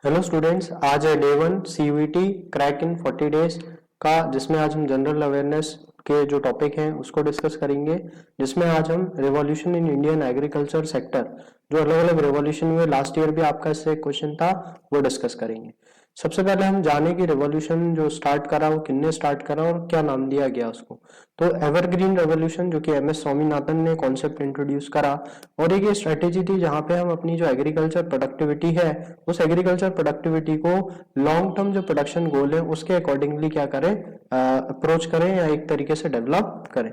Hello students, आज है day 1 CUET crack in 40 days का, जिसमें आज हम जनरल अवेयरनेस के जो टॉपिक हैं उसको डिस्कस करेंगे। जिसमें आज हम revolution in Indian agriculture sector, जो अलग अलग रिवॉल्यूशन हुए लास्ट ईयर भी आपका इससे क्वेश्चन था, वो डिस्कस करेंगे। सबसे पहले हम जाने की रिवॉल्यूशन जो स्टार्ट करा वो किसने स्टार्ट करा और क्या नाम दिया गया उसको। तो एवरग्रीन रेवोल्यूशन, जो कि MS स्वामीनाथन ने कॉन्सेप्ट इंट्रोड्यूस करा, और एक ये स्ट्रेटेजी थी जहां पे हम अपनी जो एग्रीकल्चर प्रोडक्टिविटी है उस एग्रीकल्चर प्रोडक्टिविटी को लॉन्ग टर्म जो प्रोडक्शन गोल है उसके अकॉर्डिंगली क्या करें, अप्रोच करें या एक तरीके से डेवलप करें।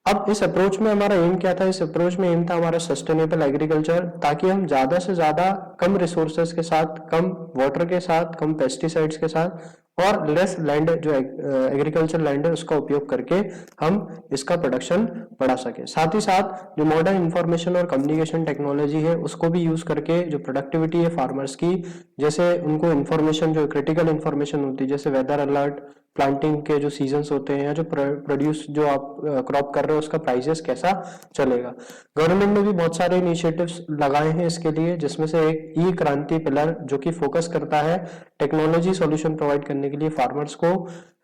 अब इस अप्रोच में हमारा एम क्या था? इस अप्रोच में एम था हमारा सस्टेनेबल एग्रीकल्चर, ताकि हम ज्यादा से ज्यादा कम रिसोर्सेज के साथ, कम वाटर के साथ, कम पेस्टिसाइड्स के साथ और लेस लैंड जो एग्रीकल्चर लैंड है उसका उपयोग करके हम इसका प्रोडक्शन बढ़ा सके। साथ ही साथ जो मॉडर्न इंफॉर्मेशन और कम्युनिकेशन टेक्नोलॉजी है उसको भी यूज करके जो प्रोडक्टिविटी है फार्मर्स की, जैसे उनको इंफॉर्मेशन, जो क्रिटिकल इंफॉर्मेशन होती है जैसे वेदर अलर्ट, प्लांटिंग के जो सीजन्स होते हैं या जो प्रोड्यूस जो आप क्रॉप कर रहे हो उसका प्राइसेस कैसा चलेगा। गवर्नमेंट ने भी बहुत सारे इनिशिएटिव्स लगाए हैं इसके लिए, जिसमें से एक ई क्रांति पिलर जो कि फोकस करता है टेक्नोलॉजी सॉल्यूशन प्रोवाइड करने के लिए फार्मर्स को,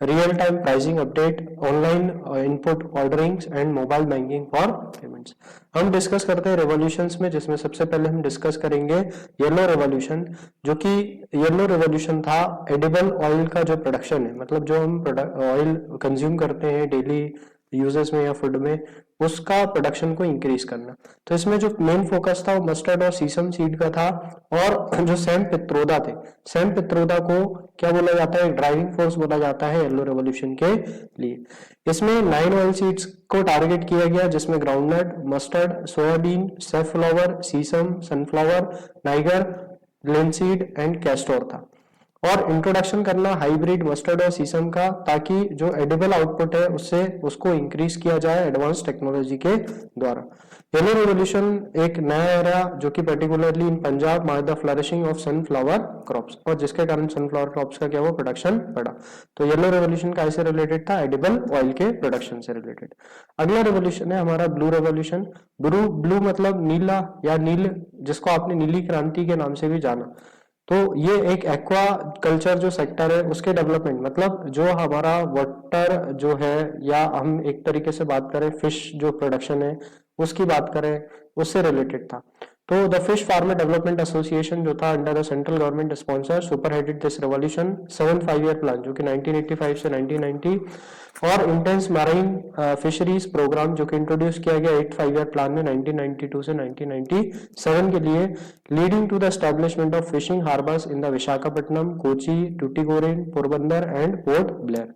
real time pricing update, online input ordering and mobile banking for payments. हम डिस्कस करते हैं रेवोल्यूशंस में, जिसमें सबसे पहले हम डिस्कस करेंगे येलो रेवोल्यूशन, जो कि येलो रेवोल्यूशन था एडिबल ऑयल का जो प्रोडक्शन है, मतलब जो हम ऑयल कंज्यूम करते हैं डेली यूजेस में या फूड में, उसका प्रोडक्शन को इंक्रीज करना। तो इसमें जो मेन फोकस था वो मस्टर्ड और सीसम सीड का था। और जो सैम पित्रोदा थे, सैम पित्रोदा को क्या बोला जाता है? ड्राइविंग फोर्स बोला जाता है येलो रेवोल्यूशन के लिए। इसमें 9 ऑयल सीड्स को टारगेट किया गया, जिसमें groundnut, mustard, soybean, safflower, sesame, sunflower, niger, linseed and castor था। और इंट्रोडक्शन करना हाइब्रिड मस्टर्ड और सीसम का, ताकि जो एडिबल आउटपुट है उससे उसको इंक्रीज किया जाए एडवांस टेक्नोलॉजी के द्वारा। येलो रेवोल्यूशन एक नया एरा जो कि particularly in Punjab mark the flourishing of sunflower crops, और जिसके कारण सनफ्लावर क्रॉप्स का क्या हुआ? प्रोडक्शन बढ़ा। तो येलो रेवोल्यूशन का ऐसे रिलेटेड था? एडिबल ऑयल के प्रोडक्शन से रिलेटेड। अगला रेवोल्यूशन है हमारा ब्लू रेवोल्यूशन। ब्लू मतलब नीला या नील, जिसको आपने नीली क्रांति के नाम से भी जाना। तो ये एक एक्वा कल्चर जो सेक्टर है उसके डेवलपमेंट, मतलब जो हमारा वाटर जो है, या हम एक तरीके से बात करें फिश जो प्रोडक्शन है उसकी बात करें, उससे रिलेटेड था। तो the fish farmer development association जो था under the central government sponsor super headed this revolution 7 5 year plan, जो कि 1985 से 1990, और इंटेंस मैराइन फिशरीज प्रोग्राम जो कि इंट्रोड्यूस किया गया 8 5 ईयर प्लान में 1992 से 1997 के लिए, leading to the establishment of fishing harbours in the Visakhapatnam, Kochi, Tuticorin, Porbandar and Port Blair.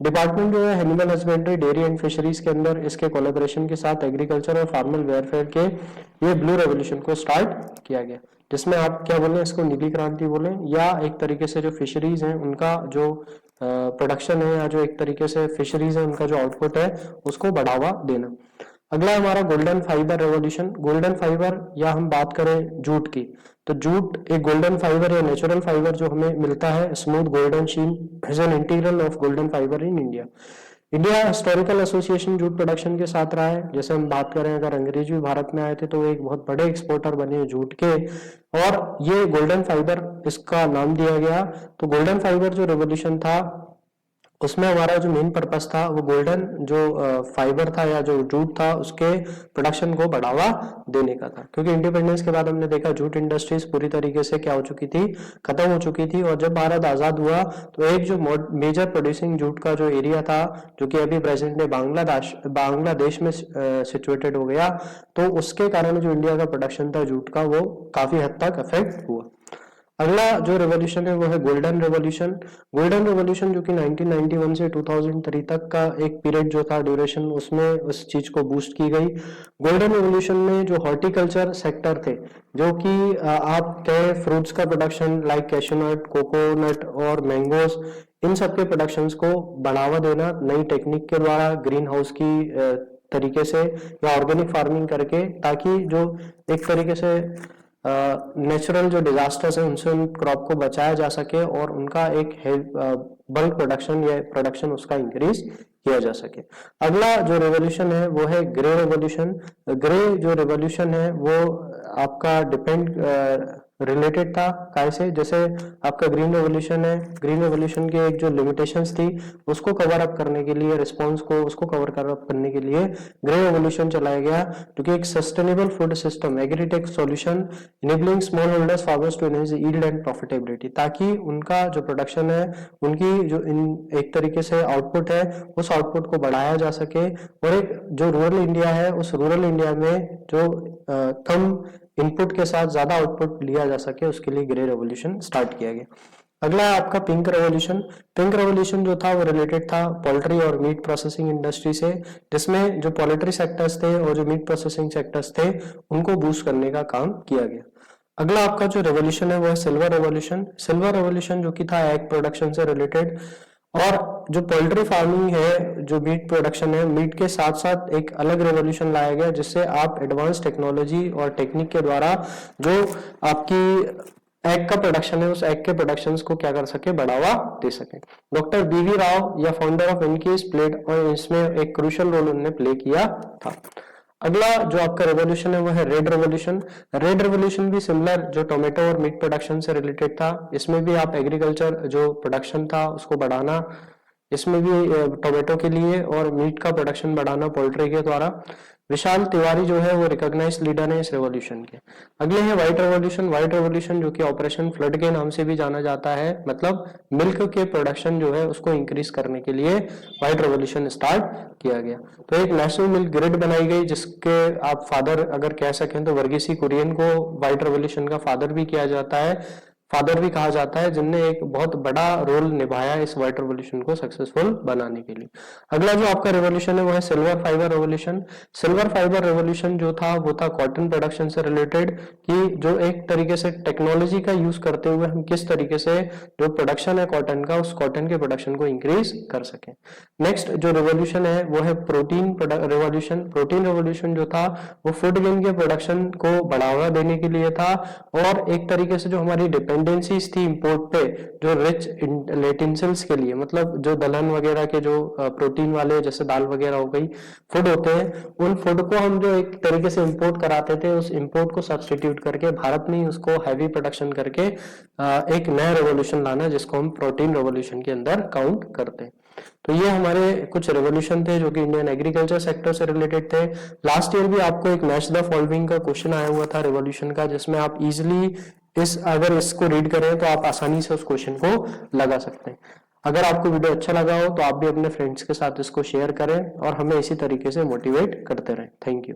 Department जो है animal husbandry, dairy and fisheries के अंदर इसके कोलेबोरेशन के साथ एग्रीकल्चर और फार्मल वेलफेयर के ये ब्लू रेवोल्यूशन को स्टार्ट किया गया, जिसमें आप क्या बोले, इसको नीली क्रांति बोले, या एक तरीके से जो फिशरीज हैं उनका जो प्रोडक्शन है, या जो एक तरीके से फिशरीज है उनका जो आउटपुट है उसको बढ़ावा देना। अगला हमारा golden fibre revolution. Golden fibre, या हम बात करें जूट की, तो जूट एक गोल्डन फाइबर या नेचुरल फाइबर जो हमें मिलता है, smooth golden sheen, is an integral of golden fibre in India. India historical association jute production के साथ रहा है। जैसे हम बात करें, अगर अंग्रेज भी भारत में आए थे तो वो एक बहुत बड़े एक्सपोर्टर बने जूट के, और ये गोल्डन फाइबर इसका नाम दिया गया। तो गोल्डन फाइबर जो रेवोल्यूशन था उसमें हमारा जो मेन पर्पस था वो गोल्डन जो फाइबर था या जो जूट था उसके प्रोडक्शन को बढ़ावा देने का था, क्योंकि इंडिपेंडेंस के बाद हमने देखा जूट इंडस्ट्रीज पूरी तरीके से क्या हो चुकी थी? खत्म हो चुकी थी। और जब भारत आजाद हुआ तो एक जो मेजर प्रोड्यूसिंग जूट का जो एरिया था, जो कि अभी प्रेजेंट में बांग्लादेश में सिचुएटेड हो गया, तो उसके कारण जो इंडिया का प्रोडक्शन था जूट का वो काफी हद तक अफेक्ट हुआ। अगला जो रेवोल्यूशन है वो है गोल्डन रेवोल्यूशन। गोल्डन रेवोल्यूशन जो कि 1991 से 2003 तक का एक पीरियड जो था ड्यूरेशन, उसमें उस चीज को बूस्ट की गई। गोल्डन रेवोल्यूशन में जो हॉर्टिकल्चर सेक्टर थे, जो कि आप कहें फ्रूट्स का प्रोडक्शन लाइक कैशूनट, कोकोनट और मैंगोज, इन सब के प्रोडक्शंस को बढ़ावा देना नई टेक्निक के द्वारा, ग्रीन हाउस की तरीके से या ऑर्गेनिक फार्मिंग करके, ताकि जो एक तरीके से नेचुरल जो डिजास्टर्स है उनसे उन क्रॉप को बचाया जा सके और उनका एक बल्क प्रोडक्शन या प्रोडक्शन उसका इंक्रीज किया जा सके। अगला जो रेवोल्यूशन है वो है ग्रे रेवोल्यूशन। ग्रे जो रेवोल्यूशन है वो आपका डिपेंड रिलेटेड था कैसे, जैसे आपका ग्रीन रेवोल्यूशन है, ग्रीन रेवोल्यूशन के एक जो लिमिटेशंस थी उसको कवर अप करने के लिए, रिस्पॉन्स को उसको कवर अप करने के लिए ग्रीन रेवोल्यूशन चलाया गया, जो कि एक sustainable food system agritech solution enabling small holders farmers to enhance yield and profitability, ताकि उनका जो प्रोडक्शन है, उनकी जो इन एक तरीके से आउटपुट है, उस आउटपुट को बढ़ाया जा सके, और एक जो रूरल इंडिया है उस रूरल इंडिया में जो कम इनपुट के साथ ज्यादा आउटपुट लिया जा सके, उसके लिए ग्रे रेवोल्यूशन स्टार्ट किया गया। अगला है आपका पिंक रेवोल्यूशन। पिंक रेवोल्यूशन जो था वो रिलेटेड था पोल्ट्री और मीट प्रोसेसिंग इंडस्ट्री से, जिसमें जो पोल्ट्री सेक्टर्स थे और जो मीट प्रोसेसिंग सेक्टर्स थे उनको बूस्ट करने का काम किया गया। अगला आपका जो रेवोल्यूशन है वो है सिल्वर रेवोल्यूशन। सिल्वर रेवोल्यूशन जो कि था एग प्रोडक्शन से रिलेटेड, और जो पोल्ट्री फार्मिंग है, जो मीट प्रोडक्शन है, मीट के साथ साथ एक अलग रेवोल्यूशन लाया गया, जिससे आप एडवांस टेक्नोलॉजी और टेक्निक के द्वारा जो आपकी एग का प्रोडक्शन है, उस एग के प्रोडक्शंस को क्या कर सके, बढ़ावा दे सके। डॉक्टर बीवी राव या फाउंडर ऑफ इनकीस प्लेड, और इसमें एक क्रूशियल रोल उन्होंने प्ले किया था। अगला जो आपका रेवोल्यूशन है वो है रेड रेवोल्यूशन। रेड रेवोल्यूशन भी सिमिलर, जो टोमेटो और मीट प्रोडक्शन से रिलेटेड था। इसमें भी आप एग्रीकल्चर जो प्रोडक्शन था उसको बढ़ाना, इसमें भी टोमेटो के लिए, और मीट का प्रोडक्शन बढ़ाना पोल्ट्री के द्वारा। विशाल तिवारी जो है वो रिकॉग्नाइज्ड लीडर है इस रेवोल्यूशन के। अगले है व्हाइट रेवोल्यूशन। व्हाइट रेवोल्यूशन जो कि ऑपरेशन फ्लड के नाम से भी जाना जाता है, मतलब मिल्क के प्रोडक्शन जो है उसको इंक्रीज करने के लिए व्हाइट रेवोल्यूशन स्टार्ट किया गया। तो एक नेशनल मिल्क ग्रिड बनाई गई, जिसके आप फादर अगर कह सकें तो वर्गीसी कुरियन को व्हाइट रेवोल्यूशन का फादर भी किया जाता है, फादर भी कहा जाता है, जिनने एक बहुत बड़ा रोल निभाया इस व्हाइट रेवोल्यूशन को सक्सेसफुल बनाने के लिए। अगला जो आपका रेवोल्यूशन है वो है silver fibre revolution. Silver fibre revolution जो था वो था कॉटन प्रोडक्शन से रिलेटेड, कि जो एक तरीके से टेक्नोलॉजी का यूज करते हुए हम किस तरीके से जो प्रोडक्शन है कॉटन का, उस कॉटन के प्रोडक्शन को इंक्रीज कर सके। नेक्स्ट जो रेवोल्यूशन है वो है प्रोटीन रेवोल्यूशन। प्रोटीन रेवोल्यूशन जो था वो फूड ग्रेन के प्रोडक्शन को बढ़ावा देने के लिए था, और एक तरीके से जो हमारी डिपेंडेंसीज थी इंपोर्ट पे, जो रिच लेटेंसिल्स के लिए, मतलब जो दलहन वगैरह के जो प्रोटीन वाले जैसे दाल वगैरह हो गई फूड होते हैं, उन फूड को हम जो एक तरीके से इंपोर्ट कराते थे, उस इंपोर्ट को सब्स्टिट्यूट करके भारत में ही उसको हैवी प्रोडक्शन करके एक नया रेवोल्यूशन लाना, जिसको हम प्रोटीन रेवोल्यूशन के अंदर काउंट करते हैं। तो ये हमारे कुछ रेवोल्यूशन थे जो कि इंडियन एग्रीकल्चर सेक्टर से रिलेटेड थे। लास्ट ईयर भी आपको एक मैच द फॉलोइंग का क्वेश्चन आया हुआ था रेवोल्यूशन का, जिसमें आप इजिली अगर इसको रीड करें तो आप आसानी से उस क्वेश्चन को लगा सकते हैं। अगर आपको वीडियो अच्छा लगा हो तो आप भी अपने फ्रेंड्स के साथ इसको शेयर करें और हमें इसी तरीके से मोटिवेट करते रहें। Thank you.